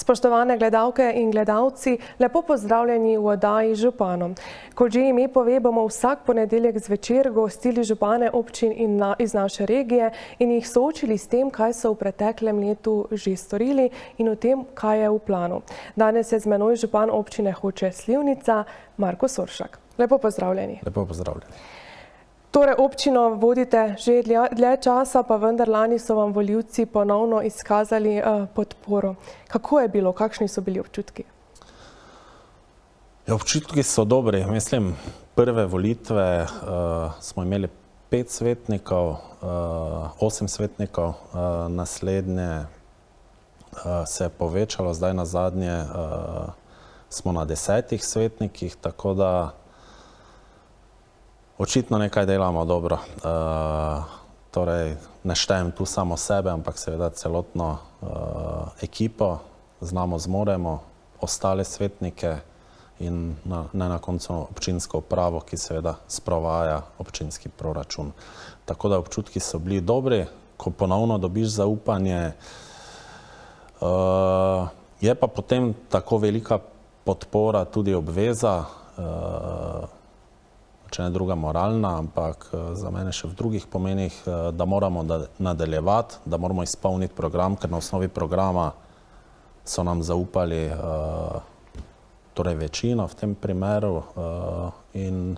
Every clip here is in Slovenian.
Spoštovane gledalke in gledalci, lepo pozdravljeni v oddaji Županom. Kot že ime pove, bomo vsak ponedeljek zvečer gostili župane občin iz naše regije in jih soočili s tem, kaj so v preteklem letu že storili in o tem, kaj je v planu. Danes je z menoj župan občine Hoče - Slivnica, Marko Soršak. Lepo pozdravljeni. Lepo pozdravljeni. Torej, občino vodite že dlje časa, pa vendar lani so vam volivci ponovno izkazali podporo. Kako je bilo? Kakšni so bili občutki? Občutki so dobri. Mislim, prve volitve smo imeli 5 svetnikov, 8 svetnikov, naslednje se je povečalo, zdaj na zadnje smo na 10 svetnikih, tako da očitno nekaj delamo dobro. Torej, ne štejem tu samo sebe, ampak seveda celotno ekipo, znamo, zmoremo, ostale svetnike in ne na koncu občinsko upravo, ki seveda sprovaja občinski proračun. Tako da občutki so bili dobri, ko ponovno dobiš zaupanje. Je pa potem tako velika podpora tudi obveza, če ne druga moralna, ampak za mene še v drugih pomenih, da moramo nadaljevati, da moramo izpolniti program, ker na osnovi programa so nam zaupali torej večino v tem primeru in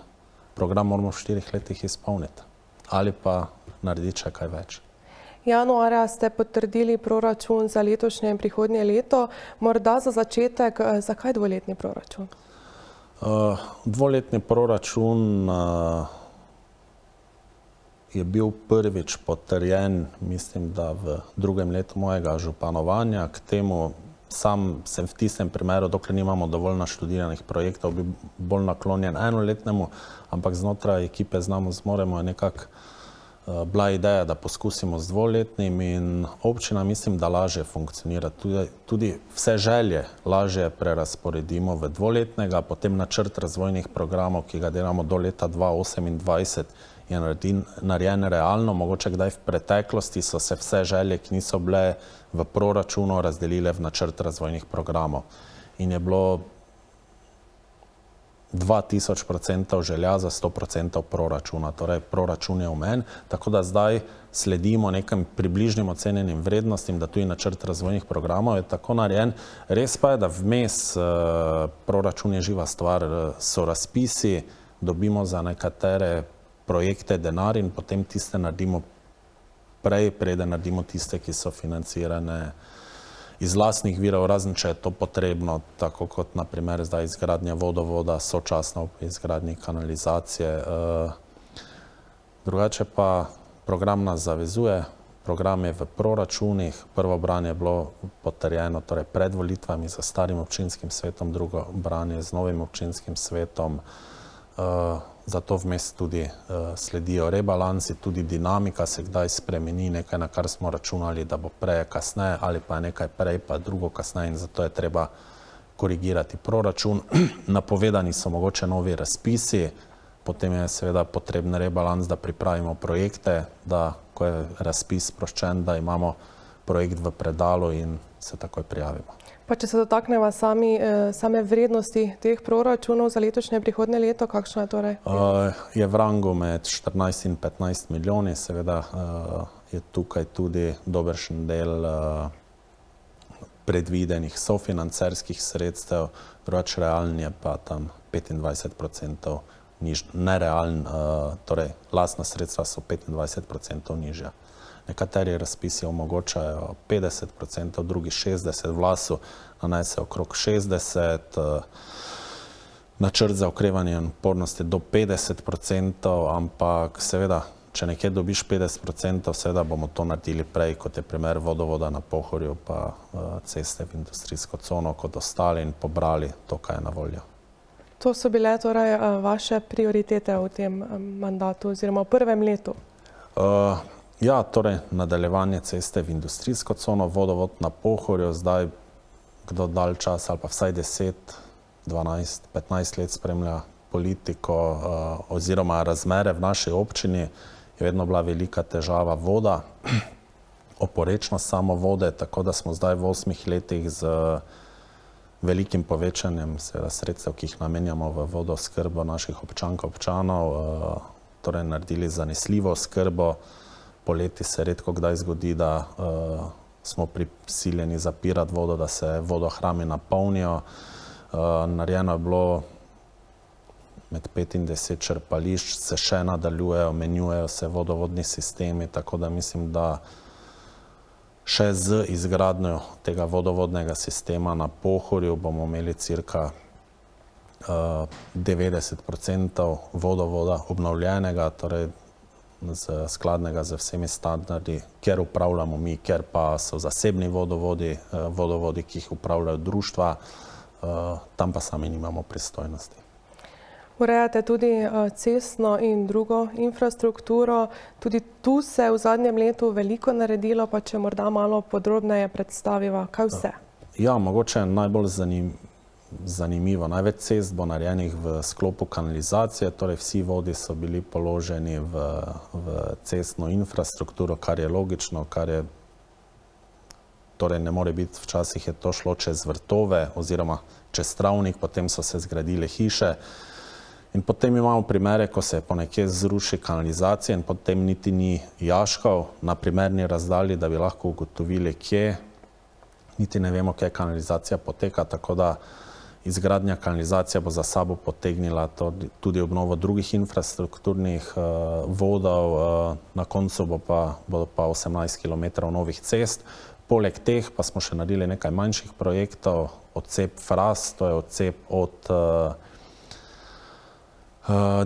program moramo v 4 letih izpolniti ali pa narediti še kaj več. Januarja ste potrdili proračun za letošnje in prihodnje leto. Morda za začetek, zakaj dvoletni proračun? Dvoletni proračun je bil prvič potrjen, mislim, da v drugem letu mojega županovanja. K temu sam sem v tistem primeru, dokler nimamo dovolj naštudiranih projektov, bi bolj naklonjen enoletnemu, ampak znotraj ekipe Znamo, zmoremo je nekako bila ideja, da poskusimo z dvoletnim in občina, mislim, da lažje funkcionira. Tudi vse želje lažje prerasporedimo v dvoletnega, potem načrt razvojnih programov, ki ga delamo do leta 2028, je narejen realno. Mogoče kdaj v preteklosti so se vse želje, ki niso bile v proračunu, razdelile v načrt razvojnih programov. In je bilo 2000% želja za 100% proračuna, torej proračun je omen, tako da zdaj sledimo nekim približnim ocenjenim vrednostim, da tudi načrt razvojnih programov je tako narejen. Res pa je, da vmes proračun je živa stvar, so razpisi, dobimo za nekatere projekte denar in potem tiste naredimo prej, preden naredimo tiste, ki so financirane iz lastnih virov, razen če je to potrebno, tako kot na primer zdaj izgradnja vodovoda, sočasno izgradnji kanalizacije. Drugače pa program nas zavezuje, program je v proračunih, prvo branje je bilo potrjeno torej pred volitvami za starim občinskim svetom, drugo branje z novim občinskim svetom. Zato vmes tudi sledijo rebalansi, tudi dinamika se kdaj spremeni, nekaj, na kar smo računali, da bo prej kasneje, ali pa nekaj prej, pa drugo kasneje in zato je treba korigirati proračun. Napovedani so mogoče novi razpisi, potem je seveda potreben rebalans, da pripravimo projekte, da ko je razpis sproščen, da imamo projekt v predalu in se takoj prijavimo. Pa če se dotakneva same vrednosti teh proračunov za letošnje in prihodnje leto, kakšno je torej? Je v rangu med 14 in 15 milijoni, seveda je tukaj tudi dobršen del predvidenih sofinancerskih sredstev, drugače realni je pa tam 25% nerealen, torej lastna sredstva so 25% nižja. Nekateri razpisi omogočajo 50%, drugi 60%, vlasu nanese okrog 60%, načrt za okrevanje in odpornost je do 50%, ampak seveda, če nekje dobiš 50%, seveda bomo to naredili prej, kot je primer vodovoda na Pohorju, pa ceste v industrijsko cono kot ostali in pobrali to, kaj je na voljo. To so bile torej vaše prioritete v tem mandatu oziroma v prvem letu? Ja, torej nadaljevanje ceste v industrijsko cono, vodovod na Pohorju, zdaj kdo dalj čas ali pa vsaj 10, 12, 15 let spremlja politiko oziroma razmere v naši občini, je vedno bila velika težava voda. oporečnost samo vode, tako da smo zdaj v 8 letih z velikim povečanjem sredstev, ki jih namenjamo v vodooskrbo naših občanov, torej naredili zanesljivo oskrbo. Poleti se redko kdaj zgodi, da smo prisiljeni zapirati vodo, da se vodohrami napolnijo. Narejeno je bilo med 5 in 10 črpališč, se še nadaljujejo, menjujejo se vodovodni sistemi, tako da mislim, da še z izgradnjo tega vodovodnega sistema na Pohorju bomo imeli cirka 90% vodovoda obnovljenega, torej skladnega z vsemi standardi, ker upravljamo mi, ker pa so zasebni vodovodi, ki jih upravljajo društva, tam pa sami nimamo pristojnosti. Urejate tudi cestno in drugo infrastrukturo. Tudi tu se v zadnjem letu veliko naredilo, pa če morda malo podrobneje predstaviva, kaj vse? Ja, mogoče najbolj zanimivo. Največ cest bo narejenih v sklopu kanalizacije, torej vsi vodi so bili položeni v cestno infrastrukturo, kar je logično, torej ne more biti, včasih je to šlo čez vrtove oziroma čez travnik, potem so se zgradile hiše. In potem imamo primere, ko se ponekje zruši kanalizacija in potem niti ni jaškov na primerni razdalji, da bi lahko ugotovili, kje. Niti ne vemo, kje kanalizacija poteka, tako da izgradnja kanalizacije bo za sabo potegnila tudi obnovo drugih infrastrukturnih vodov. Na koncu bodo pa 18 km novih cest. Poleg teh pa smo še naredili nekaj manjših projektov. Odcep Fras, to je odcep od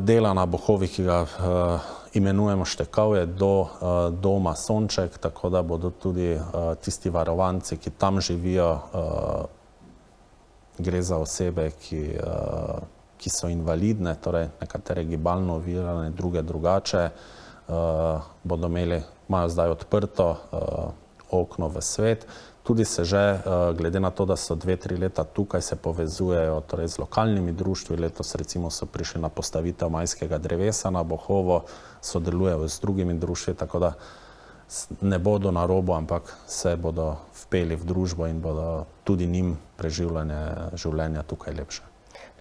dela na Bohovi, ki ga imenujemo Štekavje, do doma Sonček, tako da bodo tudi tisti varovanci, ki tam živijo, gre za osebe, ki so invalidne, torej nekatere gibalno ovirane, druge drugače, imajo zdaj odprto okno v svet. Tudi se že, glede na to, da so 2-3 leta tukaj, se povezujejo torej z lokalnimi društvi. Letos recimo so prišli na postavitev majskega drevesa na Bohovo, sodelujejo z drugimi društvi, tako da ne bodo na robu, ampak se bodo vpeli v družbo in bodo tudi njim preživljanje življenja tukaj lepše.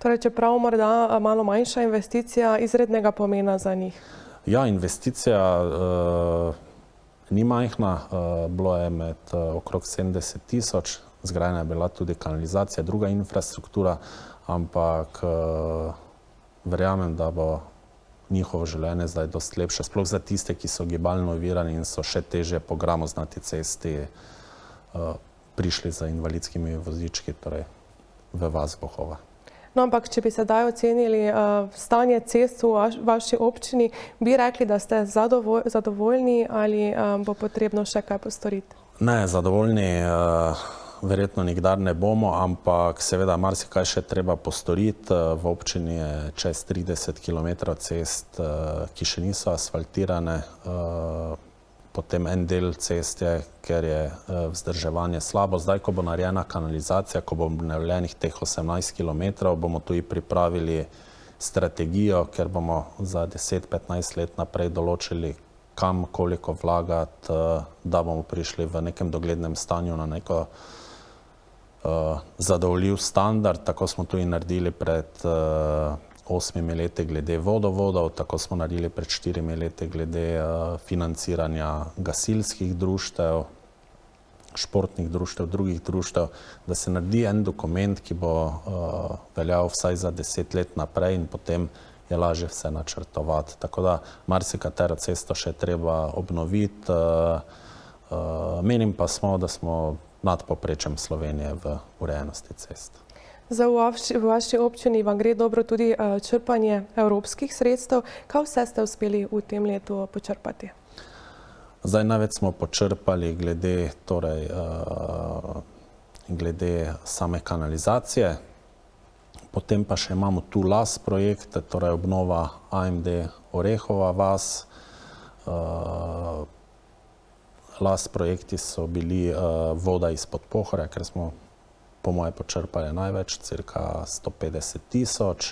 Torej, čeprav morda malo manjša investicija, izrednega pomena za njih? Ja, investicija ni majhna, bilo je med okrog 70 000, zgrajena je bila tudi kanalizacija, druga infrastruktura, ampak verjamem, da bo njihovo življenje zdaj dosti lepše, sploh za tiste, ki so gibalno ovirani in so še težje po gramoznati cesti prišli z invalidskimi vozički, torej v vas Bohova. No, ampak če bi sedaj ocenili stanje cest v vaši občini, bi rekli, da ste zadovoljni ali bo potrebno še kaj postoriti? Ne, zadovoljni verjetno nikdar ne bomo, ampak seveda marsikaj še treba postoriti. V občini je čez 30 km cest, ki še niso asfaltirane. Potem en del cest je, ker je vzdrževanje slabo. Zdaj, ko bo narejena kanalizacija, ko bo narejenih teh 18 km, bomo tudi pripravili strategijo, ker bomo za 10-15 let naprej določili, kam, koliko vlagati, da bomo prišli v nekem doglednem stanju na neko zadovoljiv standard. Tako smo tudi naredili pred 8 leti glede vodovodov, tako smo naredili pred 4 leti glede financiranja gasilskih društev, športnih društev, drugih društev, da se naredi en dokument, ki bo veljal vsaj za 10 let naprej in potem je lažje vse načrtovati. Tako da marsikatero cesto še treba obnoviti. Menim pa smo, da smo nad povprečjem Slovenije v urejenosti cest. V vaši občini vam gre dobro tudi črpanje evropskih sredstev. Kaj vse ste uspeli v tem letu počrpati? Zdaj največ smo počrpali glede same kanalizacije. Potem pa še imamo tu LAS projekte, torej obnova AMD Orehova vas. LAS projekti so bili voda izpod Pohorja, ker smo po moje počrpali največ, cirka 150 000.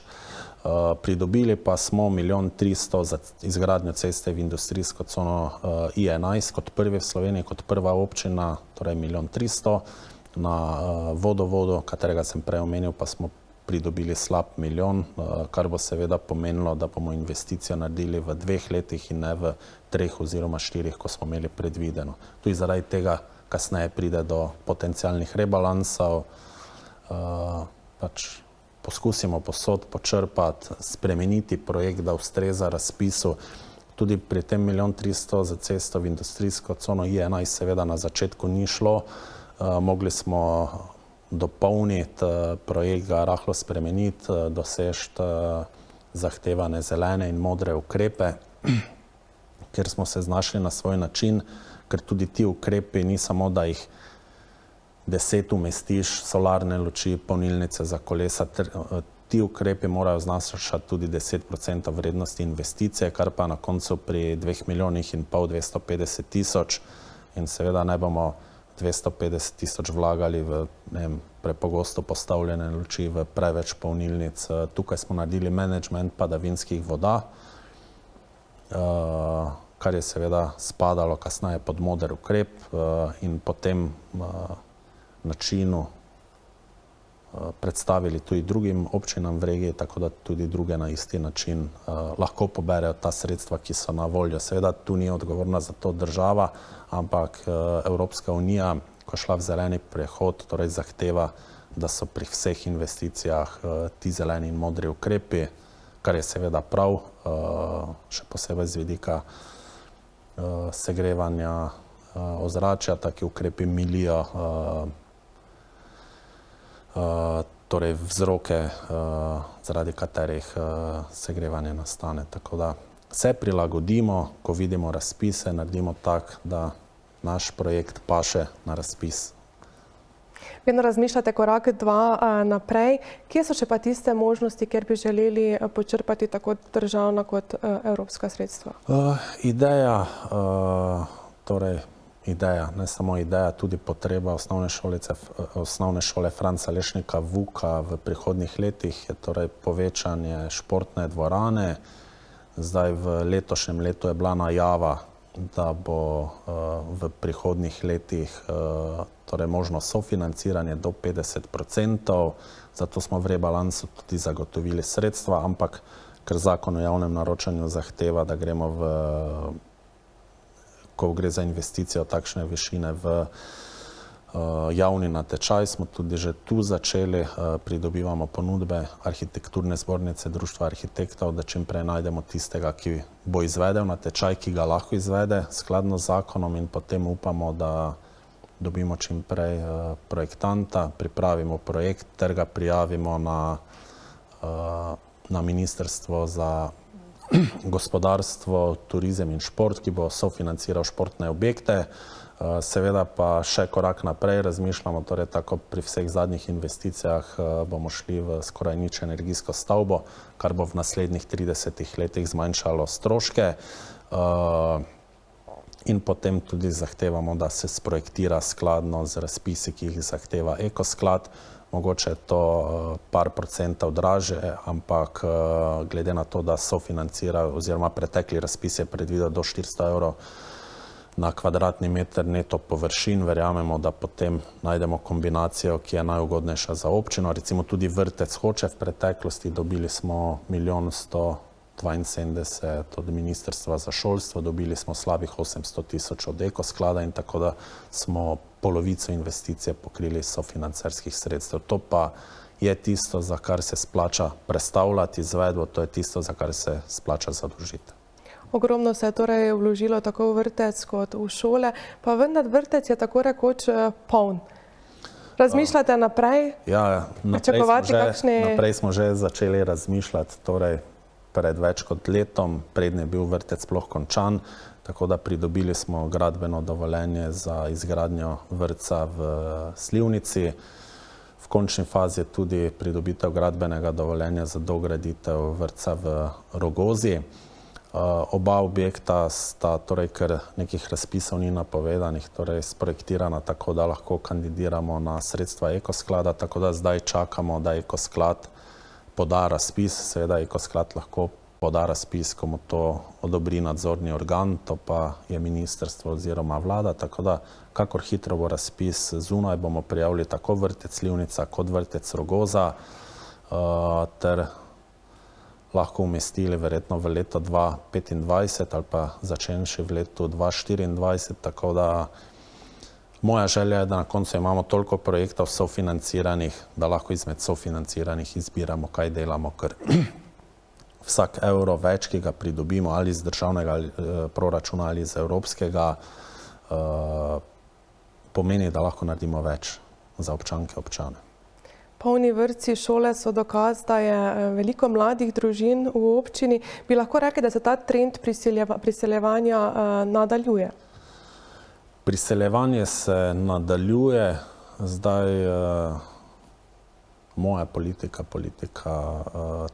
Pridobili pa smo 1 300 000 za izgradnjo ceste v industrijsko cono I11 kot prvi v Sloveniji, kot prva občina, torej 1 300 000. Na vodovodu, katerega sem prej omenil, pa smo pridobili slab 1 milijon, kar bo seveda pomenilo, da bomo investicijo naredili v 2 letih in ne v 3 oziroma 4, ko smo imeli predvideno. Tudi zaradi tega kasneje pride do potencialnih rebalansov, pač poskusimo posod počrpati, spremeniti projekt, da ustreza razpisu. Tudi pri tem 1 300 000 za cesto v industrijsko cono I11 seveda na začetku ni šlo. Mogli smo dopolniti projekt, ga rahlo spremeniti, doseči zahtevane zelene in modre ukrepe, ker smo se znašli na svoj način, ker tudi ti ukrepi ni samo, da jih 10 umestiš, solarne luči, polnilnice za kolesa, ti ukrepi morajo znašati tudi 10% vrednosti investicije, kar pa na koncu pri 2,5 milijona 250 000 in seveda ne bomo 250 000 vlagali v prepogosto postavljene luči, v preveč polnilnic. Tukaj smo naredili management padavinskih voda, kar je seveda spadalo kasneje pod moder ukrep in po tem načinu predstavili tudi drugim občinam v regiji, tako da tudi druge na isti način lahko poberejo ta sredstva, ki so na voljo. Seveda tu ni odgovorna za to država, ampak Evropska unija, ko je šla v zeleni prehod, torej zahteva, da so pri vseh investicijah ti zeleni in modri ukrepi, kar je seveda prav, še posebej z vidika segrevanja ozračja, taki ukrepi milijo torej vzroke, zaradi katerih segrevanje nastane. Tako da se prilagodimo, ko vidimo razpise, naredimo tak, da naš projekt paše na razpis. Vedno razmišljate korak 2 naprej. Kje so še pa tiste možnosti, kjer bi želeli počrpati tako državna kot evropska sredstva? Ideja, ne samo ideja, tudi potreba osnovne šole Franca Lešnika Vuka v prihodnjih letih je torej povečanje športne dvorane. Zdaj v letošnjem letu je bila najava, da bo v prihodnjih letih torej možno sofinanciranje do 50%, zato smo v rebalansu tudi zagotovili sredstva, ampak ker zakon o javnem naročanju zahteva, da gremo ko gre za investicijo takšne višine v javni natečaj, smo tudi že tu začeli, pridobivamo ponudbe arhitekturne zbornice Društva arhitektov, da čim prej najdemo tistega, ki bo izvedel natečaj, ki ga lahko izvede skladno z zakonom in potem upamo, da dobimo čim prej projektanta, pripravimo projekt ter ga prijavimo na Ministrstvo za gospodarstvo, turizem in šport, ki bo sofinanciral športne objekte. Seveda pa še korak naprej razmišljamo, torej tako pri vseh zadnjih investicijah bomo šli v skoraj nič energijsko stavbo, kar bo v naslednjih 30 letih zmanjšalo stroške. In potem tudi zahtevamo, da se sprojektira skladno z razpisi, ki jih zahteva Ekosklad. Mogoče je to par procentov dražje, ampak glede na to, da sofinancira oziroma pretekli razpis je predvidel do 400 evrov na kvadratni meter neto površin, verjamemo, da potem najdemo kombinacijo, ki je najugodnejša za občino. Recimo tudi vrtec Hoče v preteklosti, dobili smo 1 172 od Ministrstva za šolstvo, dobili smo slabih 800 000 od Ekosklada in tako da smo polovico investicije pokrili iz sofinancerskih sredstev. To pa je tisto, za kar se splača prestavljati izvedbo, to je tisto, za kar se splača zadolžiti. Ogromno se je torej vložilo tako v vrtec kot v šole, pa vendar vrtec je tako rekoč poln. Razmišljate naprej? Ja, naprej smo že začeli razmišljati, torej pred več kot letom, prednje je bil vrtec sploh končan, tako da pridobili smo gradbeno dovoljenje za izgradnjo vrtca v Slivnici. V končni fazi je tudi pridobitev gradbenega dovoljenja za dograditev vrtca v Rogozi. Oba objekta sta, torej, ker nekih razpisov ni napovedanih, torej sprojektirana tako, da lahko kandidiramo na sredstva Ekosklada, tako da zdaj čakamo, da Ekosklad poda razpis, seveda Ekosklad lahko poda razpis, ko mu to odobri nadzorni organ, to pa je ministrstvo oziroma vlada, tako da kakor hitro bo razpis zunaj, bomo prijavili tako vrtec Slivnica kot vrtec Rogoza, ter lahko umestili verjetno v leto 2025 ali pa začenši v letu 2024, tako da moja želja je, da na koncu imamo toliko projektov sofinanciranih, da lahko izmed sofinanciranih izbiramo, kaj delamo, ker vsak evro več, ki ga pridobimo ali iz državnega proračuna ali iz evropskega, pomeni, da lahko naredimo več za občanke, občane. Polni vrtci, šole so dokaz, da je veliko mladih družin v občini. Bi lahko rekli, da se ta trend priseljevanja nadaljuje? Priseljevanje se nadaljuje, zdaj moja politika,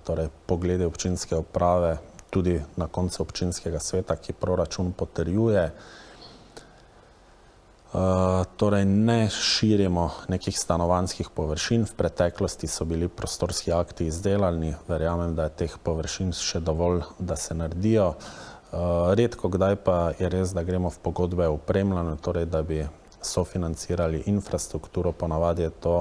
torej poglede občinske uprave, tudi na koncu občinskega sveta, ki proračun potrjuje. Torej ne širimo nekih stanovanjskih površin. V preteklosti so bili prostorski akti izdelani, verjamem, da je teh površin še dovolj, da se naredijo. Redko kdaj pa je res, da gremo v pogodbe o opremljanju, torej da bi sofinancirali infrastrukturo, ponavadi je to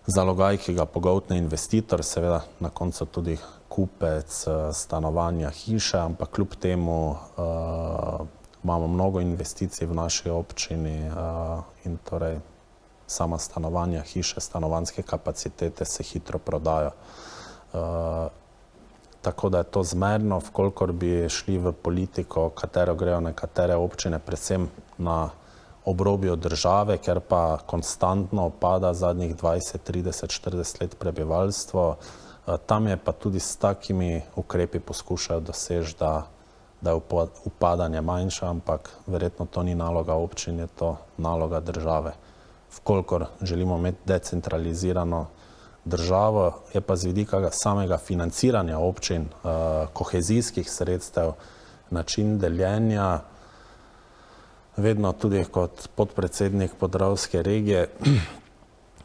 zalogaj, ki ga pogoltne investitor, seveda na koncu tudi kupec stanovanja, hiše, ampak kljub temu imamo mnogo investicij v naši občini in torej sama stanovanja, hiše, stanovanjske kapacitete se hitro prodajo. Tako da je to zmerno, vkolikor bi šli v politiko, katero grejo nekatere občine, predvsem na obrobju države, ker pa konstantno opada zadnjih 20, 30, 40 let prebivalstvo. Tam je pa tudi s takimi ukrepi poskušajo doseči, da je upadanje manjše, ampak verjetno to ni naloga občin, je to naloga države. Vkolikor želimo imeti decentralizirano državo, je pa z vidika samega financiranja občin, kohezijskih sredstev, način deljenja, vedno tudi kot podpredsednik Podravske regije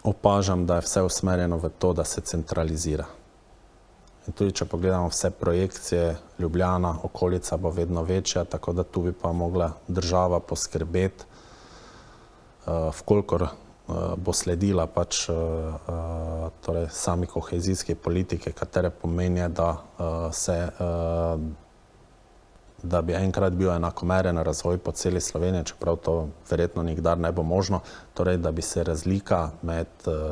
opažam, da je vse usmerjeno v to, da se centralizira. In tudi, če pogledamo vse projekcije, Ljubljana, okolica bo vedno večja, tako da tu bi pa mogla država poskrbeti, vkolikor bo sledila pač torej sami kohezijski politike, katere pomeni, da bi enkrat bil enakomeren razvoj po celi Sloveniji, čeprav to verjetno nikdar ne bo možno, torej da bi se razlika med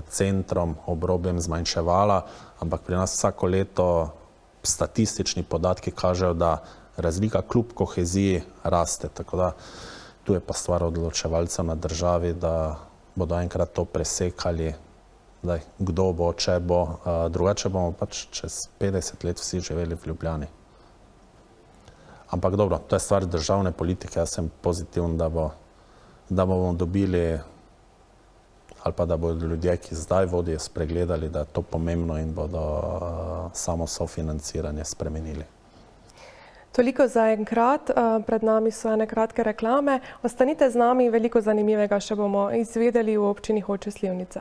centrom, obrobjem zmanjševala, ampak pri nas vsako leto statistični podatki kažejo, da razlika kljub koheziji raste, tako da tu je pa stvar odločevalcev na državi, da bodo enkrat to presekali, kdo bo, če bo, drugače bomo pač čez 50 let vsi živeli v Ljubljani. Ampak dobro, to je stvar državne politike, jaz sem pozitiven, da bomo dobili ali pa da bodo ljudje, ki zdaj vodijo, spregledali, da je to pomembno in bodo samo sofinanciranje spremenili. Toliko za enkrat, pred nami so ene kratke reklame. Ostanite z nami, veliko zanimivega še bomo izvedeli v občini Hoče - Slivnica.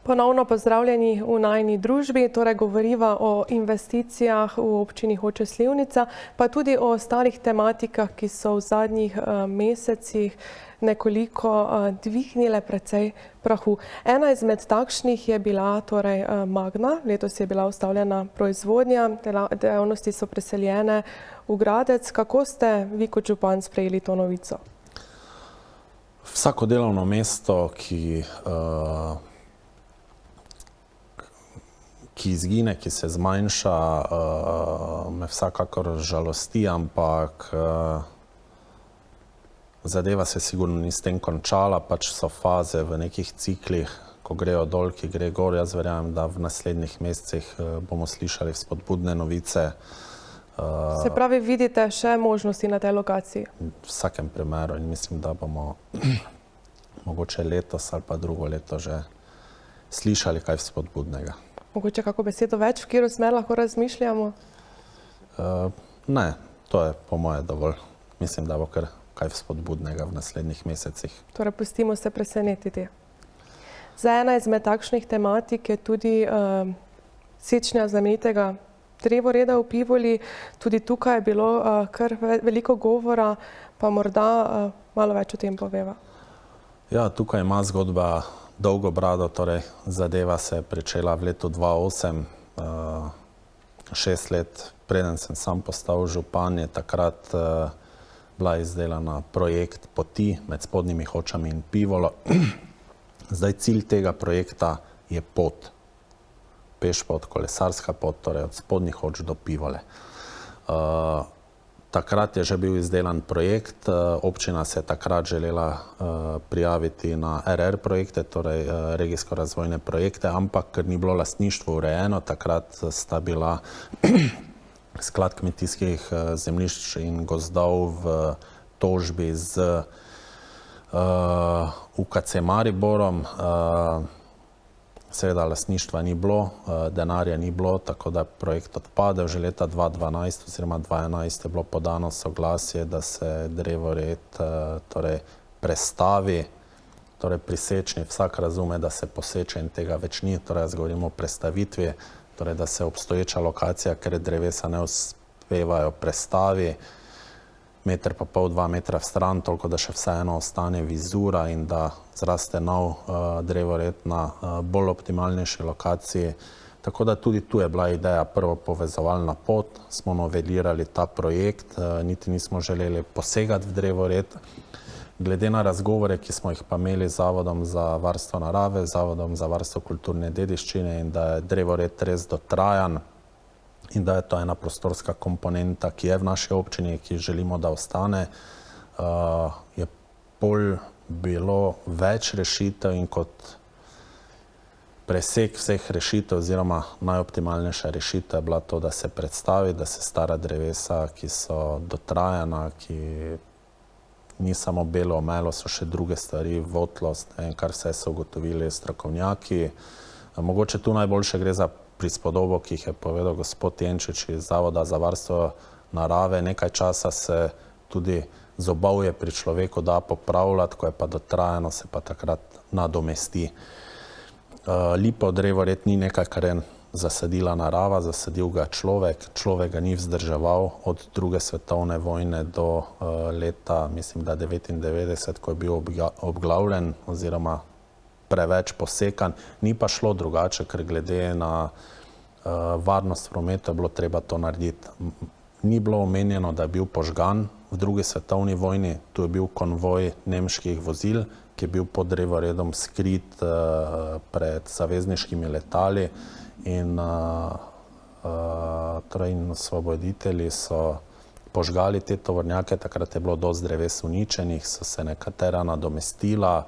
Ponovno pozdravljeni v najini družbi, torej govoriva o investicijah v občini Hoče - Slivnica, pa tudi o ostalih tematikah, ki so v zadnjih mesecih nekoliko dvignile precej prahu. Ena izmed takšnih je bila torej Magna, letos je bila ustavljena proizvodnja, dejavnosti so preseljene v Gradec. Kako ste vi kot župan sprejeli to novico? Vsako delovno mesto, ki izgine, ki se zmanjša, me vsakakor žalosti, ampak zadeva se sigurno ni s tem končala, pač so faze v nekih ciklih, ko grejo dol, ki gre gor. Jaz verjamem, da v naslednjih mesecih bomo slišali spodbudne novice. Se pravi, vidite še možnosti na tej lokaciji? V vsakem primeru in mislim, da bomo mogoče letos ali pa drugo leto že slišali kaj spodbudnega. Mogoče kako besedo več, v katero smer lahko razmišljamo? Ne, To je po moje dovolj. Mislim, da bo kar kaj spodbudnega v naslednjih mesecih. Torej, pustimo se presenetiti. Za ena izmed takšnih tematik je tudi sečnja znamenitega drevoreda v Pivoli. Tudi tukaj je bilo kar veliko govora, pa morda malo več o tem poveva. Ja, tukaj ima zgodba dolgo brado, torej zadeva se je pričela v letu 2008, 6 let preden sem sam postal župan, je takrat bila izdelana projekt poti med Spodnjimi Hočami in Pivolo. Zdaj cilj tega projekta je pot, pešpot, kolesarska pot, torej od Spodnjih Hoč do Pivole. Takrat je že bil izdelan projekt, občina se je takrat želela prijaviti na RR projekte, torej regijsko-razvojne projekte, ampak ker ni bilo lastništvo urejeno, takrat sta bila Sklad kmetijskih zemljišč in gozdov v tožbi z UKC Mariborom. Seveda lastništva ni bilo, denarja ni bilo, tako da je projekt odpadel. Že leta 2012 oziroma 2011 je bilo podano soglasje, da se drevored torej prestavi, torej pri sečnji. Vsak razume, da se poseče in tega več ni, torej jaz govorim o prestavitvi, torej da se obstoječa lokacija, ker drevesa ne uspevajo, prestavi meter pa pol, 2 metra v stran, toliko da še vseeno ostane vizura in da zraste nov drevored na bolj optimalnejši lokaciji. Tako da tudi tu je bila ideja prvo povezovalna pot, smo novelirali ta projekt, niti nismo želeli posegati v drevored. Glede na razgovore, ki smo jih pa imeli z Zavodom za varstvo narave, Zavodom za varstvo kulturne dediščine in da je drevored res dotrajan in da je to ena prostorska komponenta, ki je v naši občini, ki želimo, da ostane, je pol bilo več rešitev in kot presek vseh rešitev oziroma najoptimalnejša rešitev je bila to, da se predstavi, da se stara drevesa, ki so dotrajana, ki ni samo belo omelo, so še druge stvari, votlost, kar vse so ugotovili strokovnjaki. Mogoče tu najboljše gre za prispodobo, ki jih je povedal gospod Jenčič iz Zavoda za varstvo narave. Nekaj časa se tudi zobovje pri človeku da popravljati, ko je pa dotrajano, se pa takrat nadomesti. Lipov drevored ni nekaj, kar je zasadila narava, zasadil ga človek. Človek ga ni vzdrževal od druge svetovne vojne do leta, mislim, da 1999, ko je bil obglavljen oziroma preveč posekan. Ni pa šlo drugače, ker glede na varnost prometa je bilo treba to narediti. Ni bilo omenjeno, da je bil požgan v drugi svetovni vojni. Tu je bil konvoj nemških vozil, ki je bil pod drevoredom skrit pred zavezniškimi letali in osvoboditelji so požgali te tovornjake. Takrat je bilo dosti dreves uničenih, so se nekatera nadomestila.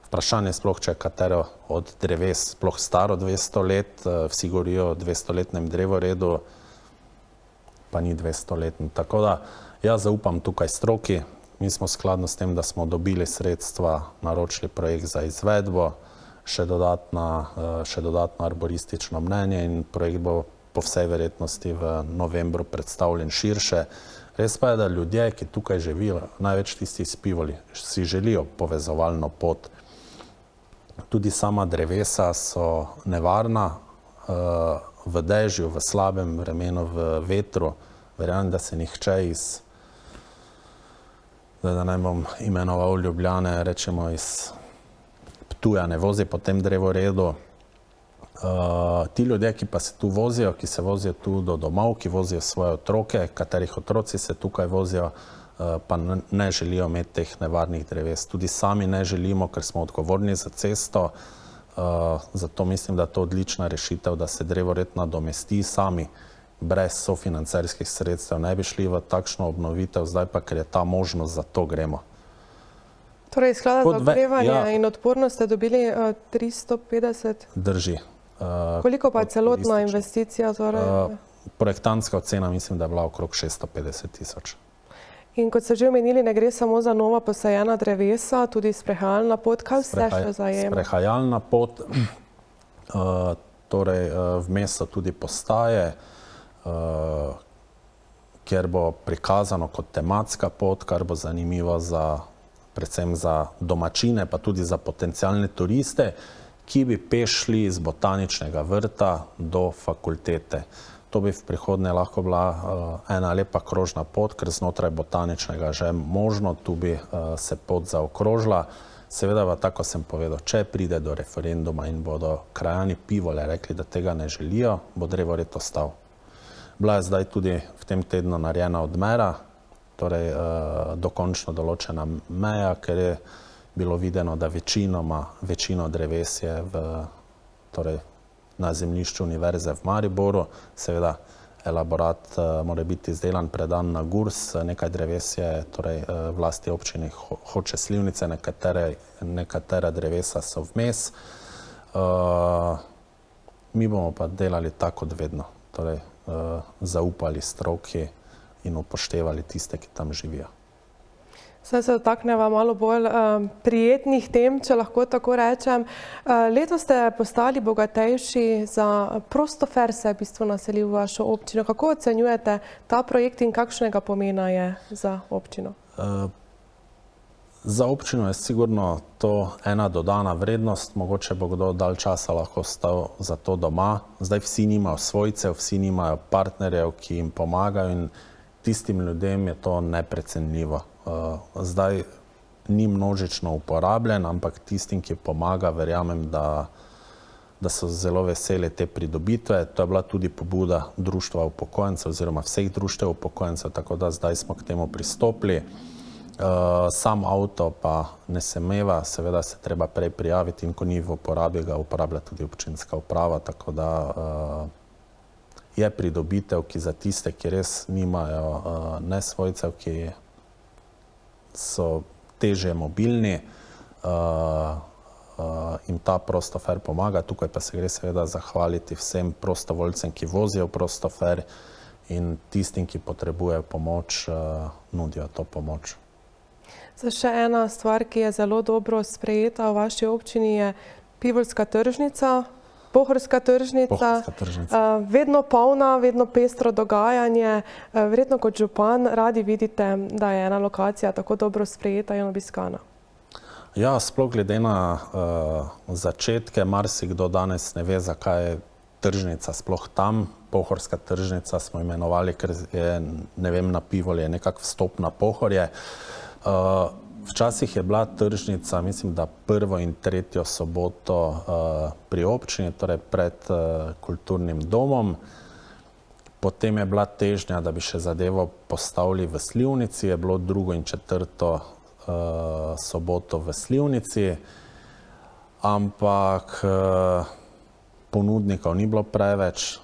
Vprašanje sploh, če je katero od dreves sploh staro 200 let, vsi govorijo o 200-letnem drevoredu, pa ni 200-letni. Tako da jaz zaupam tukaj stroki. Mi smo skladno s tem, da smo dobili sredstva, naročili projekt za izvedbo, še dodatno arboristično mnenje in projekt bo po vsej verjetnosti v novembru predstavljen širše. Res pa je, da ljudje, ki tukaj živijo, največ tisti iz Pivoli, si želijo povezovalno pot. Tudi sama drevesa so nevarna v dežju, v slabem vremenu, v vetru. Verjamem, da se nihče da ne bom imenoval Ljubljane, rečemo iz Ptuja, ne vozi po tem drevoredu. Ti ljudje, ki pa se tu vozijo, ki se vozijo tu do domov, ki vozijo svoje otroke, katerih otroci se tukaj vozijo, pa ne želijo imeti teh nevarnih dreves. Tudi sami ne želimo, ker smo odgovorni za cesto. Zato mislim, da je to odlična rešitev, da se drevored nadomesti. Sami brez sofinancerskih sredstev ne bi šli v takšno obnovitev, zdaj pa, ker je ta možnost, za to gremo. Torej, iz Sklada za okrevanje in odpornost ste dobili 350? Drži. Koliko pa je celotna investicija? Projektantska ocena mislim, da je bila okrog 650 tisoč. In kot ste že omenili, ne gre samo za nova posajena drevesa, tudi sprehajalna pot. Kaj vse še zajema? Sprehajalna pot, torej vmes so tudi postaje, kjer bo prikazano kot tematska pot, kar bo zanimivo predvsem za domačine, pa tudi za potencialne turiste, ki bi pešli iz botaničnega vrta do fakultete. To bi v prihodnje lahko bila ena lepa krožna pot, ker znotraj botaničnega že možno, tu bi se pot zaokrožila. Seveda pa tako sem povedal, če pride do referenduma in bodo krajani Pivole rekli, da tega ne želijo, bo drevored ostal. Bila je zdaj tudi v tem tednu narejena odmera, torej dokončno določena meja, ker je bilo videno, da večino dreves je na zemljišču Univerze v Mariboru. Seveda elaborat mora biti izdelan, predan na GURS, nekaj dreves je v lasti občine Hoče - Slivnice, nekatera drevesa so vmes. Mi bomo pa delali tako kot vedno, torej zaupali stroki in upoštevali tiste, ki tam živijo. Zdaj se dotakneva malo bolj prijetnih tem, če lahko tako rečem. Letos ste postali bogatejši, za Prostofer se je v bistvu naselil v vašo občino. Kako ocenjujete ta projekt in kakšnega pomena je za občino? Za občino je sigurno to ena dodana vrednost, mogoče bo kdo dalj časa lahko ostal za to doma. Zdaj vsi nimajo svojcev, vsi nimajo partnerjev, ki jim pomagajo in tistim ljudem je to neprecenljivo. Zdaj ni množično uporabljen, ampak tistim, ki pomaga, verjamem, da so zelo veseli te pridobitve. To je bila tudi pobuda Društva upokojencev oziroma vseh društev upokojencev, tako da zdaj smo k temu pristopili. Sam avto pa ne semeva, seveda se treba prej prijaviti in ko ni v uporabi, ga uporablja tudi občinska uprava, tako da je pridobitev, ki za tiste, ki res nimajo nesvojcev, ki so težje mobilni, in ta Prostofer pomaga. Tukaj pa se gre seveda zahvaliti vsem prostovoljcem, ki vozijo Prostofer in tistim, ki potrebujejo pomoč, nudijo to pomoč. Za še ena stvar, ki je zelo dobro sprejeta v vaši občini, je Pivoljska tržnica, Pohorska tržnica. Vedno polna, vedno pestro dogajanje. Verjetno kot župan radi vidite, da je ena lokacija tako dobro sprejeta in obiskana. Ja, sploh glede na začetke, marsikdo danes ne ve, zakaj je tržnica sploh tam. Pohorska tržnica smo imenovali, ker je, ne vem, na Pivolje nekako vstop na Pohorje. Včasih je bila tržnica, mislim, da prvo in tretjo soboto pri občini, torej pred kulturnim domom. Potem je bila težnja, da bi še zadevo postavili v Slivnici, je bilo drugo in četrto soboto v Slivnici, ampak ponudnikov ni bilo preveč,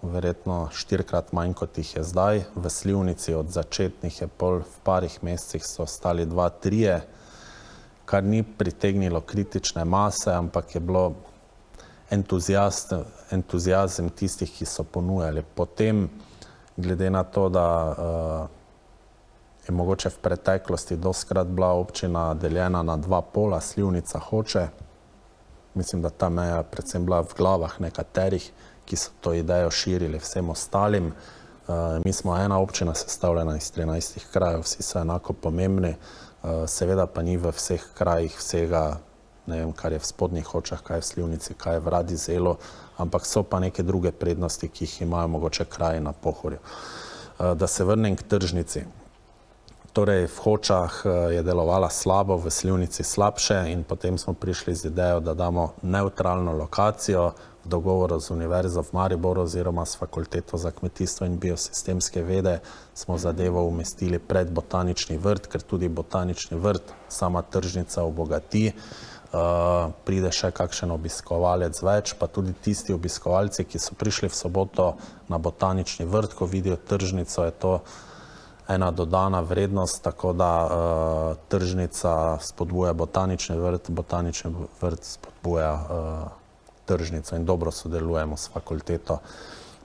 verjetno 4-krat manj, kot jih je zdaj. V Slivnici od začetnih je v parih mesecih so ostali 2-3, kar ni pritegnilo kritične mase, ampak je bilo entuziazem tistih, ki so ponujali. Potem, glede na to, da je mogoče v preteklosti dostikrat bila občina deljena na dva pola, Slivnica, Hoče, mislim, da ta meja predvsem bila v glavah nekaterih, ki so to idejo širili vsem ostalim. Mi smo ena občina sestavljena iz 13 krajev, vsi so enako pomembni, seveda pa ni v vseh krajih vsega, ne vem, kar je v Spodnjih Hočah, kaj je v Slivnici, kaj je v Radizelu, ampak so pa neke druge prednosti, ki jih imajo mogoče kraji na Pohorju. Da se vrnem k tržnici. Torej, v Hočah je delovala slabo, v Slivnici slabše in potem smo prišli z idejo, da damo nevtralno lokacijo v dogovoru z Univerzo v Mariboru oziroma s Fakulteto za kmetijstvo in biosistemske vede smo zadevo umestili pred botanični vrt, ker tudi botanični vrt sama tržnica obogati. Pride še kakšen obiskovalec več, pa tudi tisti obiskovalci, ki so prišli v soboto na botanični vrt, ko vidijo tržnico, je to ena dodana vrednost, tako da tržnica spodbuja botanični vrt spodbuja tržnico in dobro sodelujemo s fakulteto.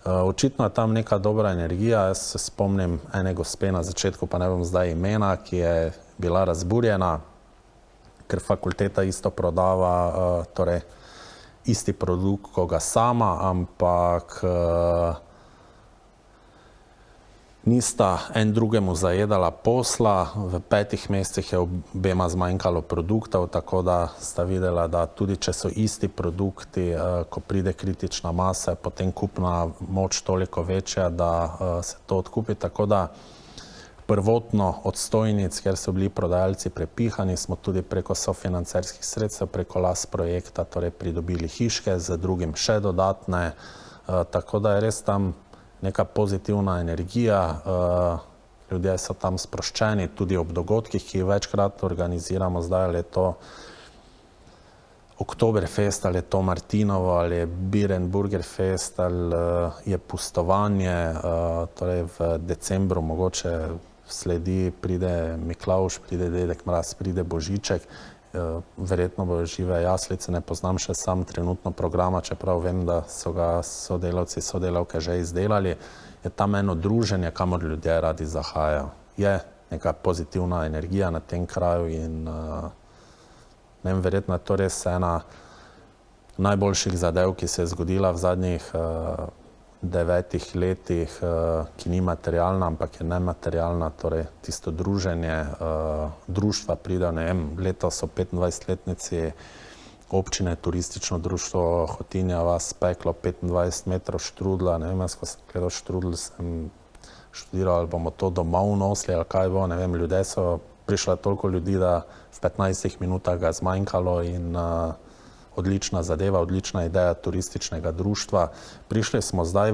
Očitno je tam neka dobra energija. Jaz se spomnim ene gospe na začetku, pa ne bom zdaj imena, ki je bila razburjena, ker fakulteta isto prodava, torej isti produkt, ko ga sama, ampak nista en drugemu zajedala posla, v 5 mesecih je obema zmanjkalo produktov, tako da sta videla, da tudi če so isti produkti, ko pride kritična masa, je potem kupna moč toliko večja, da se to odkupi. Tako da prvotno od stojnic, kjer so bili prodajalci prepihani, smo tudi preko sofinancerskih sredstev, preko LAS projekta, torej pridobili hiške, z drugim še dodatne, tako da je res tam neka pozitivna energija, ljudje so tam sproščeni, tudi ob dogodkih, ki jih večkrat organiziramo, zdaj ali je to Oktoberfest, ali je to Martinovo, ali je Beer and Burger Fest, ali je pustovanje, torej v decembru mogoče sledi, pride Miklavž, pride Dedek Mraz, pride Božiček, verjetno bojo žive jaslice, ne poznam še sam trenutno programa, čeprav vem, da so ga sodelavci, sodelavke že izdelali. Je tam eno druženje, kamor ljudje radi zahajajo. Je neka pozitivna energija na tem kraju in ne vem, verjetno je to res ena najboljših zadev, ki se je zgodila v zadnjih 9 letih, ki ni materialna, ampak je nematerialna, torej tisto druženje, društva pridejo, ne vem, letos so 25-letnici občine, turistično društvo Hotinja vas speklo 25 metrov štrudla, ne vem, jaz ko sem gledal štrudl, sem študiral, ali bomo to domov nosili, ali kaj bo, ne vem, ljudje so, prišla toliko ljudi, da v 15 minutah ga je zmanjkalo in odlična zadeva, odlična ideja turističnega društva. Prišli smo zdaj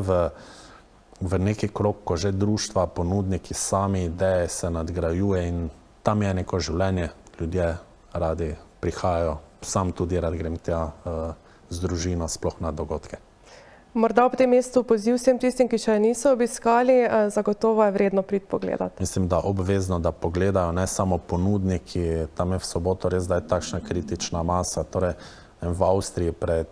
v neki krog, ko že društva, ponudniki sami ideje se nadgrajuje in tam je neko življenje, ljudje radi prihajajo, sam tudi rad grem tja z družino, sploh na dogodke. Morda ob tem mestu poziv vsem tistim, ki še niso obiskali, zagotovo je vredno priti pogledati. Mislim, da obvezno, da pogledajo, ne samo ponudniki, tam je v soboto res, da je takšna kritična masa, torej v Avstriji pred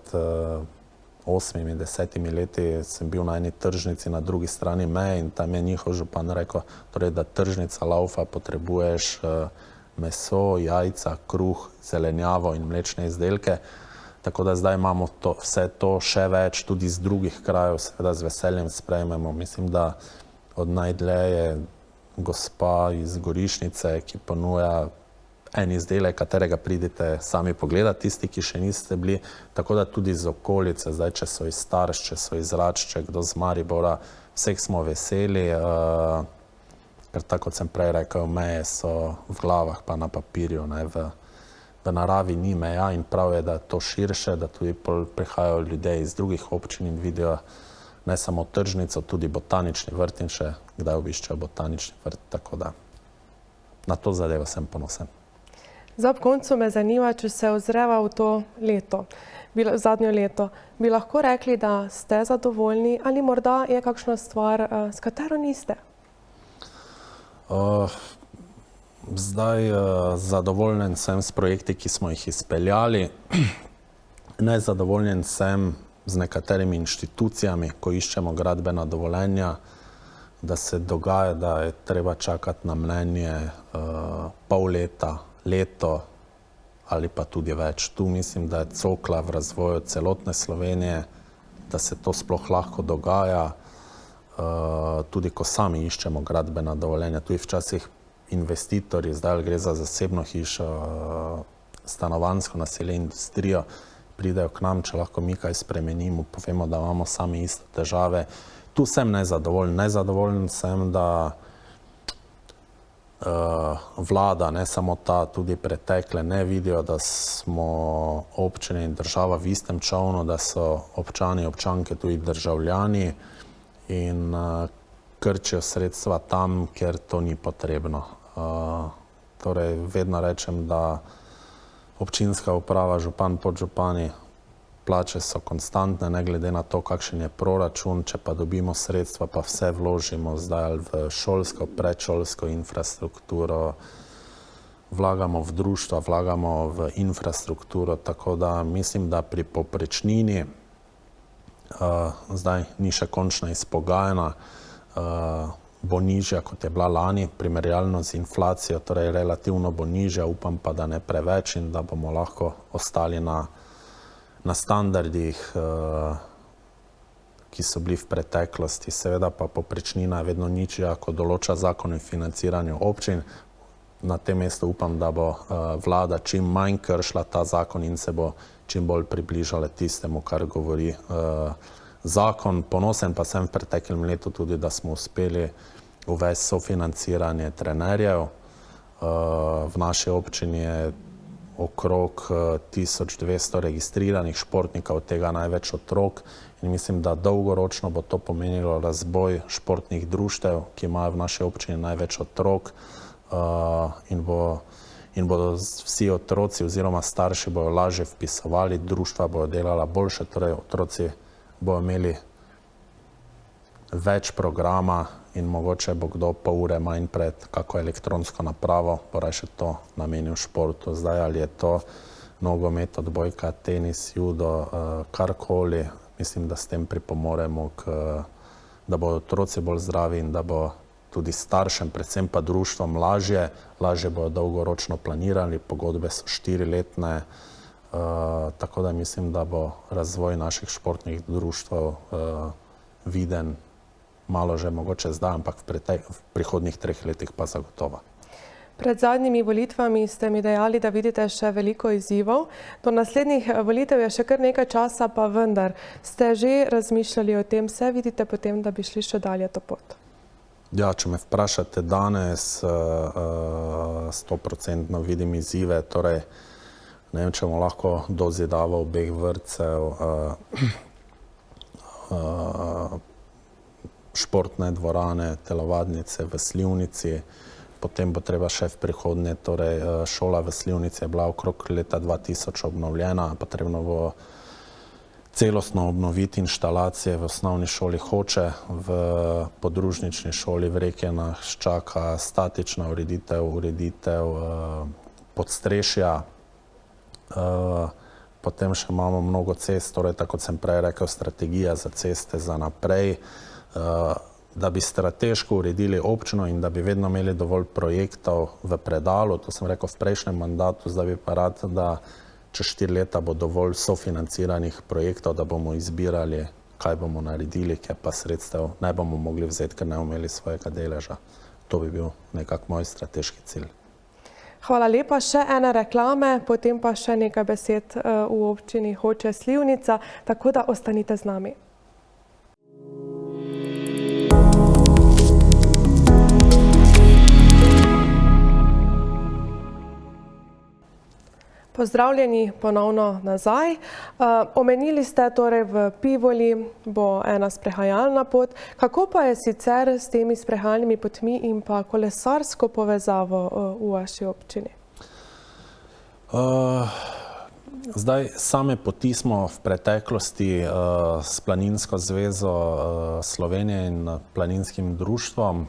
8-10 leti sem bil na eni tržnici na drugi strani meje in tam je njihov župan rekel, torej, da tržnica laufa, potrebuješ meso, jajca, kruh, zelenjavo in mlečne izdelke. Tako da zdaj imamo vse to še več, tudi iz drugih krajev, seveda z veseljem sprejmemo. Mislim, da od najdlje je gospa iz Gorišnice, ki ponuja en izdelek, katerega pridite sami pogledati, tisti, ki še niste bili, tako da tudi z okolice, zdaj, če so iz Starš, če so iz Račče, kdo z Maribora, vseh smo veseli, ker tako kot sem prej rekel, meje so v glavah pa na papirju, ne, v naravi ni meja in prav je, da to širše, da tudi prihajajo ljudje iz drugih občin in vidijo ne samo tržnico, tudi botanični vrt in še kdaj obiščejo botanični vrt, tako da na to zadevo sem ponosen. Za ob koncu me zanima, če se ozreva v to leto, zadnjo leto, bi lahko rekli, da ste zadovoljni ali morda je kakšna stvar, s katero niste? Zdaj zadovoljen sem s projekti, ki smo jih izpeljali. Nezadovoljen sem z nekaterimi inštitucijami, ko iščemo gradbena dovoljenja, da se dogaja, da je treba čakati na mnenje pol leta, leto ali pa tudi več. Tu mislim, da je cokla v razvoju celotne Slovenije, da se to sploh lahko dogaja, tudi ko sami iščemo gradbena dovoljenja. Tu je včasih investitorji, zdaj gre za zasebno hišo, stanovanjsko naselje, industrijo, pridejo k nam, če lahko mi kaj spremenimo, povemo, da imamo sami iste težave. Tu sem nezadovoljen. Nezadovoljen sem, da vlada, ne samo ta, tudi pretekle, ne vidijo, da smo občine in država v istem čovnu, da so občani, občanke tudi državljani in krčijo sredstva tam, kjer to ni potrebno. Torej, vedno rečem, da občinska uprava, župan, podžupani, plače so konstantne, ne glede na to, kakšen je proračun, če pa dobimo sredstva, pa vse vložimo zdaj v šolsko, predšolsko infrastrukturo, vlagamo v društva, vlagamo v infrastrukturo, tako da mislim, da pri povprečnini zdaj ni še končno izpogajana, bo nižja, kot je bila lani, primerjalno z inflacijo, torej relativno bo nižja, upam pa, da ne preveč in da bomo lahko ostali na standardih, ki so bili v preteklosti. Seveda pa povprečnina je vedno nižja, kot določa zakon o financiranju občin. Na tem mestu upam, da bo vlada čim manj kršila ta zakon in se bo čim bolj približala tistemu, kar govori zakon. Ponosen pa sem v preteklem letu tudi, da smo uspeli uvesti sofinanciranje trenerjev. V naši občini je okrog 1200 registriranih športnikov, od tega največ otrok, in mislim, da dolgoročno bo to pomenilo razvoj športnih društev, ki imajo v naši občini največ otrok, in bodo vsi otroci oziroma starši bodo lažje vpisovali, društva bodo delala boljše, torej otroci bodo imeli več programa in mogoče bo kdo pol ure manj pred kako elektronsko napravo, bo raje to namenil športu. Zdaj, ali je to nogomet, odbojka, tenis, judo, karkoli, mislim, da s tem pripomoremo, da bodo otroci bolj zdravi in da bo tudi staršem, predvsem pa društvom lažje bodo dolgoročno planirali, pogodbe so 4-letne, tako da mislim, da bo razvoj naših športnih društev viden malo že mogoče zdaj, ampak v prihodnjih 3 letih pa zagotovo. Pred zadnjimi volitvami ste mi dejali, da vidite še veliko izzivov. Do naslednjih volitev je še kar nekaj časa, pa vendar. Ste že razmišljali o tem, se vidite potem, da bi šli še dalje to pot? Ja, če me vprašate danes, 100% vidim izzive, torej ne vem, če bomo lahko do zidava obeh vrtcev, športne dvorane, telovadnice v Slivnici, potem bo treba še v prihodnje, torej šola v Slivnici je bila okrog leta 2000 obnovljena, potrebno bo celostno obnoviti inštalacije v osnovni šoli Hoče, v podružnični šoli v Reki nas čaka statična ureditev podstrešja, potem še imamo mnogo cest, torej tako kot sem prej rekel, strategija za ceste za naprej, da bi strateško uredili občino in da bi vedno imeli dovolj projektov v predalu, to sem rekel v prejšnjem mandatu, zdaj bi pa rad, da čez 4 leta bo dovolj sofinanciranih projektov, da bomo izbirali, kaj bomo naredili, ker pa sredstev ne bomo mogli vzeti, ker ne bomo imeli svojega deleža. To bi bil nekak moj strateški cilj. Hvala lepa. Še ene reklame, potem pa še nekaj besed v občini Hoče Slivnica, tako da ostanite z nami. Pozdravljeni ponovno nazaj. Omenili ste, torej v Pivoli bo ena sprehajalna pot. Kako pa je sicer s temi sprehajalnimi potmi in pa kolesarsko povezavo v vaši občini? Zdaj, same poti smo v preteklosti s Planinsko zvezo Slovenije in planinskim društvom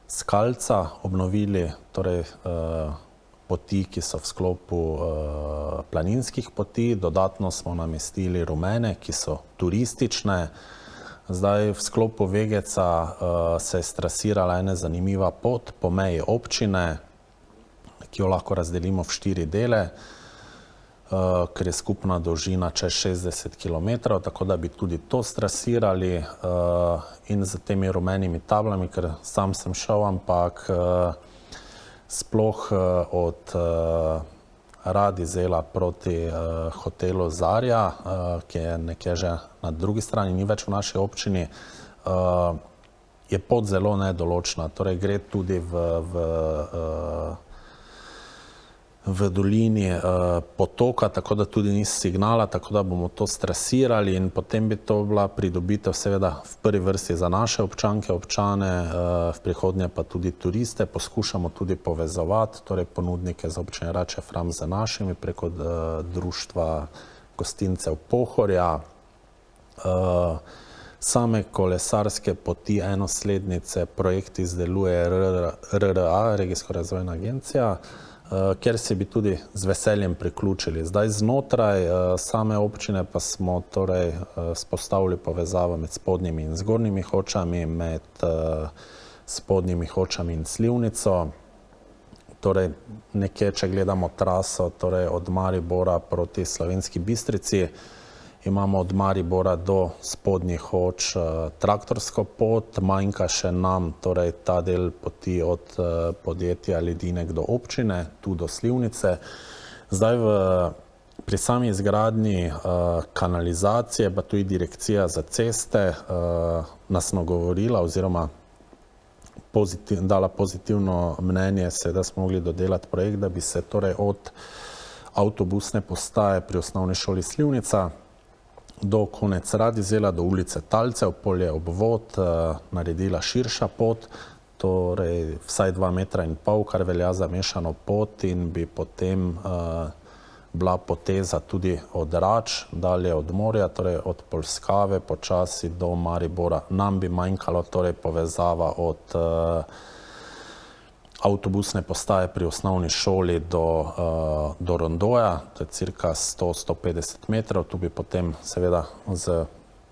Skalca obnovili, torej poti, ki so v sklopu planinskih poti. Dodatno smo namestili rumene, ki so turistične. Zdaj, v sklopu Vegeca se je strasirala ena zanimiva pot po meji občine, ki jo lahko razdelimo v 4 dele, ker je skupna dolžina čez 60 km, tako da bi tudi to strasirali in z temi rumenimi tablami, ker sam sem šel, ampak sploh od Radizela proti hotelu Zarja, ki je nekje že na drugi strani, ni več v naši občini, je pot zelo nedoločna. Torej gre tudi v dolini potoka, tako da tudi ni signala, tako da bomo to strasirali in potem bi to bila pridobitev seveda v prvi vrsti za naše občanke, občane, v prihodnje pa tudi turiste. Poskušamo tudi povezovati, torej ponudnike z občine Rače Fram z našimi preko društva gostincev Pohorja. Same kolesarske poti, enoslednice, projekt izdeluje RRA, Regijska razvojna agencija, kjer se bi tudi z veseljem priključili. Zdaj znotraj same občine pa smo torej spostavili povezavo med Spodnjimi in Zgornjimi Hočami, med Spodnjimi Hočami in Slivnico. Torej nekje, če gledamo traso, torej od Maribora proti Slovenski Bistrici Imamo od Maribora do Spodnjih Hoč traktorsko pot, manjka še nam torej ta del poti od podjetja Ledinek do občine, tu do Slivnice. Zdaj pri sami izgradnji kanalizacije, pa tudi Direkcija za ceste nas nagovorila oziroma dala pozitivno mnenje, da smo mogli dodelati projekt, da bi se torej od avtobusne postaje pri osnovni šoli Slivnica do konec Radizela, do ulice Talcev, polje obvod, naredila širša pot, torej vsaj 2,5 metra, kar velja za mešano pot, in bi potem bila poteza tudi od Rač, dalje od morja, torej od Polskave počasi do Maribora. Nam bi manjkalo torej povezava od avtobusne postaje pri osnovni šoli do Rondoja, to je cirka 100-150 metrov. Tu bi potem seveda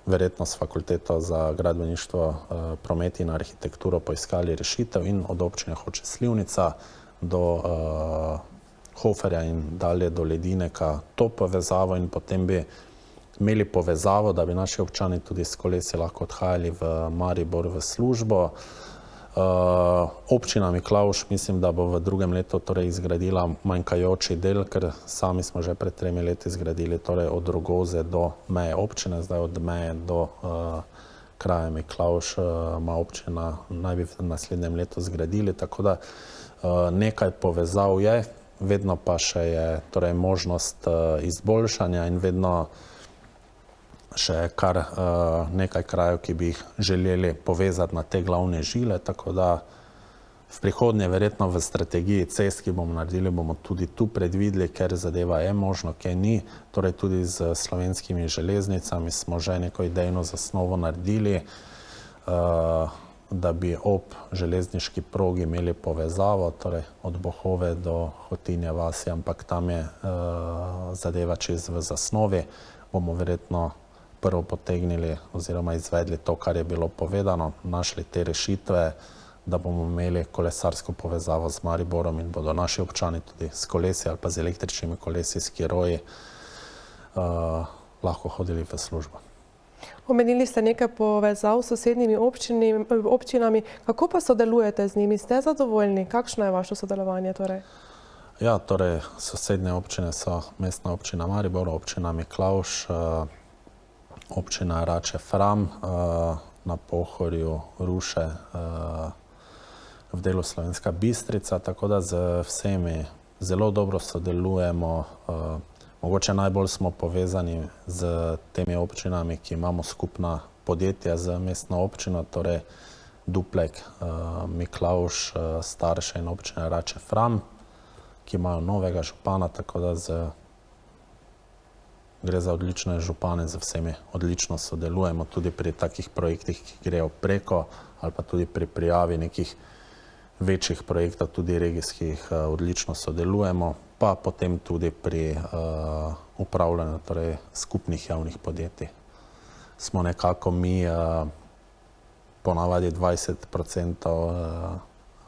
verjetno s Fakulteto za gradbeništvo, promet in arhitekturo poiskali rešitev in od občine Hoče Slivnica do Hoferja in dalje do Ledineka to povezavo, in potem bi imeli povezavo, da bi naši občani tudi s kolesi lahko odhajali v Maribor v službo. Občina Miklavž mislim, da bo v drugem letu torej izgradila manjkajoči del, ker sami smo že pred 3 leti zgradili torej od Rogoze do meje občine, zdaj od meje do kraja Miklavž ima občina naj bi v naslednjem letu zgradili, tako da nekaj povezav je, vedno pa še je torej možnost izboljšanja in vedno še kar nekaj krajev, ki bi jih želeli povezati na te glavne žile, tako da v prihodnje verjetno v strategiji cest, ki bomo naredili, bomo tudi tu predvideli, ker zadeva je možno, kje ni. Torej tudi z Slovenskimi železnicami smo že neko idejno zasnovo naredili, da bi ob železniški progi imeli povezavo, torej od Bohove do Hotinje vasi, ampak tam je zadeva čez v zasnovi. Bomo verjetno prvo potegnili oziroma izvedli to, kar je bilo povedano, našli te rešitve, da bomo imeli kolesarsko povezavo z Mariborom in bodo naši občani tudi s kolesi ali pa z električnimi kolesi, s skiroji lahko hodili v službo. Omenili ste nekaj povezav s sosednjimi občinami. Kako pa sodelujete z njimi? Ste zadovoljni? Kakšno je vaše sodelovanje torej? Ja, torej sosednje občine so Mestna občina Maribor, občina Miklavž, občina Rače Fram, na Pohorju Ruše, v delu Slovenska Bistrica, tako da z vsemi zelo dobro sodelujemo. Mogoče najbolj smo povezani z temi občinami, ki imamo skupna podjetja z mestno občino, torej Duplek, Miklavž, Starše in občina Rače Fram, ki imajo novega župana, tako da gre za odlične župane, z vsemi odlično sodelujemo, tudi pri takih projektih, ki grejo preko, ali pa tudi pri prijavi nekih večjih projektov, tudi regijskih, odlično sodelujemo, pa potem tudi pri upravljanju torej skupnih javnih podjetij. Smo nekako mi ponavadi 20%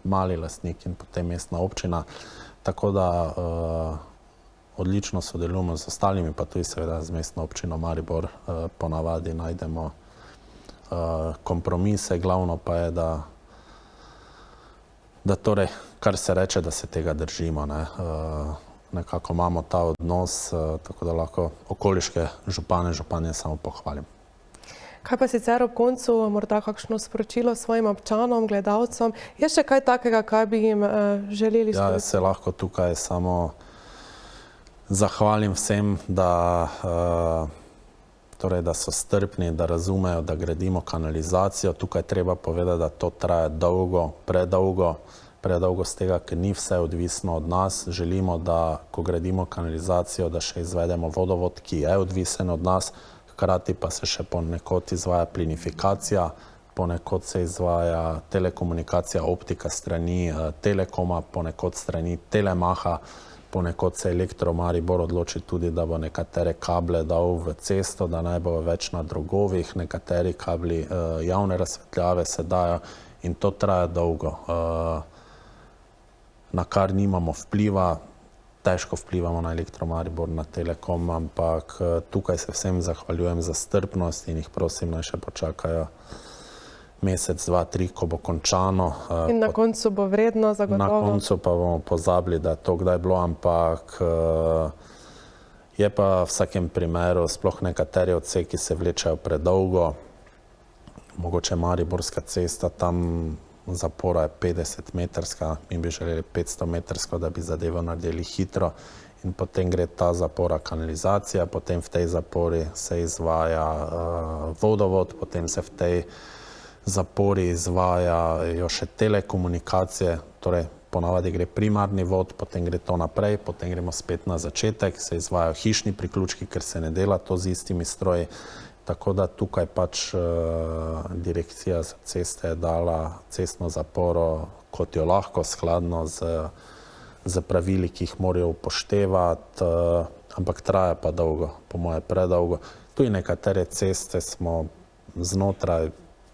mali lastnik in potem mestna občina, tako da odlično sodelujemo z ostalimi, pa tudi seveda z mestno občino Maribor ponavadi najdemo kompromise, glavno pa je, da torej, kar se reče, da se tega držimo. Nekako imamo ta odnos, tako da lahko okoliške županje samo pohvalim. Kaj pa sicer ob koncu, morda kakšno sporočilo svojim občanom, gledalcem? Je še kaj takega, kaj bi jim želeli sporočiti? Ja, se lahko tukaj samo zahvalim vsem, da so strpni, da razumejo, da gradimo kanalizacijo. Tukaj treba povedati, da to traja dolgo, predolgo z tega, ker ni vse odvisno od nas. Želimo, da ko gradimo kanalizacijo, da še izvedemo vodovod, ki je odvisen od nas, hkrati pa se še ponekod izvaja plinifikacija, ponekod se izvaja telekomunikacija, optika strani Telekoma, ponekod strani Telemaha, ponekod se Elektro Maribor odloči tudi, da bo nekatere kable dal v cesto, da naj bo več na drogovih, nekateri kabli javne razsvetljave se dajo in to traja dolgo, na kar nimamo vpliva. težko vplivamo na Elektromaribor, na Telekom, ampak tukaj se vsem zahvaljujem za strpnost in jih prosim, naj še počakajo mesec, dva, tri, ko bo končano. In na koncu bo vredno zagotovo. Na koncu pa bomo pozabili, da je to kdaj bilo, ampak je pa v vsakem primeru sploh nekateri odseki se vlečejo predolgo. Mogoče Mariborska cesta, tam zapora je 50-metrska, mi bi želeli 500-metrsko, da bi zadevo naredili hitro in potem gre ta zapora kanalizacija, potem v tej zapori se izvaja vodovod, potem se v tej zapori izvajajo še telekomunikacije, torej ponavadi gre primarni vod, potem gre to naprej, potem gremo spet na začetek, se izvajajo hišni priključki, ker se ne dela to z istimi stroji. Tako da tukaj pač direkcija za ceste je dala cestno zaporo, kot jo lahko, skladno z pravili, ki jih morajo upoštevati, ampak traja pa dolgo, po moje predolgo. Tudi nekatere ceste smo znotraj,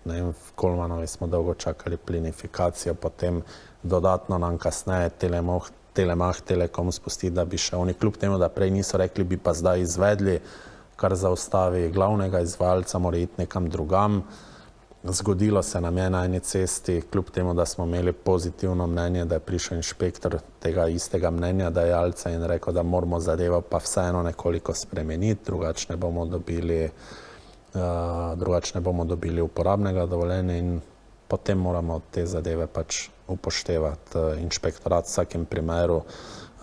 ne vem, v Kolmanovi smo dolgo čakali plinifikacijo, potem dodatno nam kasneje Telemach, Telekom spusti, da bi še oni, kljub temu, da prej niso rekli, bi pa zdaj izvedli, kar zaustavi glavnega izvajalca, mora iti nekam drugam. Zgodilo se nam je na eni cesti, kljub temu, da smo imeli pozitivno mnenje, da je prišel inšpektor tega istega mnenja dajalca in rekel, da moramo zadevo pa vseeno nekoliko spremeniti, drugače ne bomo dobili uporabnega dovoljenja in potem moramo te zadeve pač upoštevati. Inšpektorat v vsakem primeru.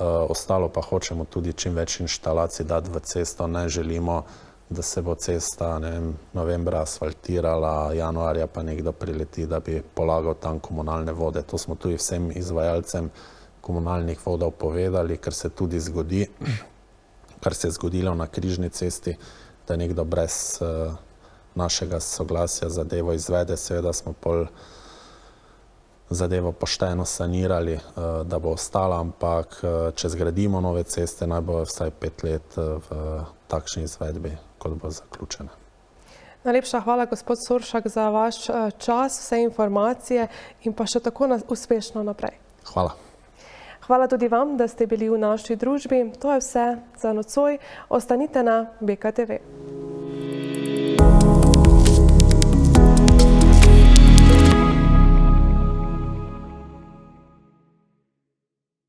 Ostalo pa hočemo tudi čim več inštalacij dati v cesto. Ne želimo, da se bo cesta, ne vem, novembra asfaltirala, januarja pa nekdo prileti, da bi polagal tam komunalne vode. To smo tudi vsem izvajalcem komunalnih vodov povedali, ker se tudi zgodi, kar se je zgodilo na Križni cesti, da nekdo brez našega soglasja zadevo izvede. Seveda smo pol zadevo pošteno sanirali, da bo ostala, ampak če zgradimo nove ceste, naj bo vsaj 5 let v takšni izvedbi, kot bo zaključena. Najlepša hvala, gospod Soršak, za vaš čas, vse informacije in pa še tako uspešno naprej. Hvala. Hvala tudi vam, da ste bili v naši družbi. To je vse za nocoj. Ostanite na BKTV.